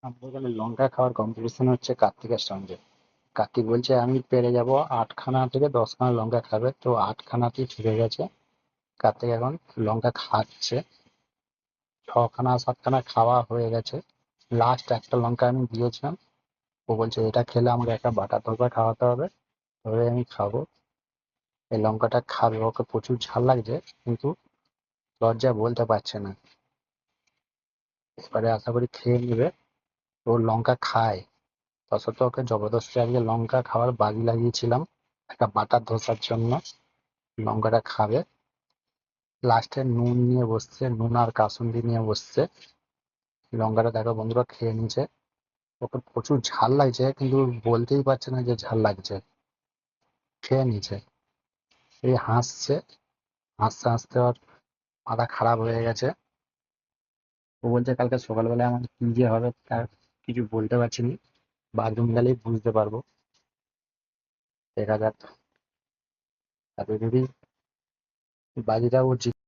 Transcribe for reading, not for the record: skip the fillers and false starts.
আমাদের এখানে লঙ্কা খাওয়ার কম্পিটিশন হচ্ছে কার্তিকের সঙ্গে। কার্তিক বলছে আমি পেরে যাব 8খানা থেকে 10খানা লঙ্কা খাবে, তো 8খানাতেই ঠুকে গেছে। কার্তিক এখন লঙ্কা খাচ্ছে, 6খানা 7খানা খাওয়া হয়ে গেছে। লাস্ট একটা লঙ্কা আমি দিয়েছিলাম, ও বলছে এটা খেলে আমাকে একটা বাটার তরকা খাওয়াতে হবে, তবে আমি খাবো। এই লঙ্কাটা খাবে, ওকে প্রচুর ঝাল লাগছে কিন্তু লজ্জায় বলতে পারছে না। এবারে আশা করি খেয়ে নেবে। ও লঙ্কা খায়, তা সত্ত্বেও ওকে জবরদস্তি আজকে লঙ্কা খাওয়ার বাজি লাগিয়েছিলাম একটা বাটার ধোসার জন্য। লঙ্কাটা খাবে, লাস্টে নুন নিয়ে বসছে, নুন আর কাসুন্দি নিয়ে বসছে। লঙ্কাটা দেখো বন্ধুরা খেয়ে নিচ্ছে, ওকে প্রচুর ঝাল লাগছে কিন্তু বলতেই পারছে না যে ঝাল লাগছে। খেয়ে নিচ্ছে, এই হাসছে, হাসতে হাসতে ওর মাথা খারাপ হয়ে গেছে। ও বলছে কালকে সকালবেলায় আমার কি যে হবে তার কিছু বলতে পারছি না, বাথরুম গেলেই বুঝতে পারবো। দেখা যাক, এত যদি বাজিটা ও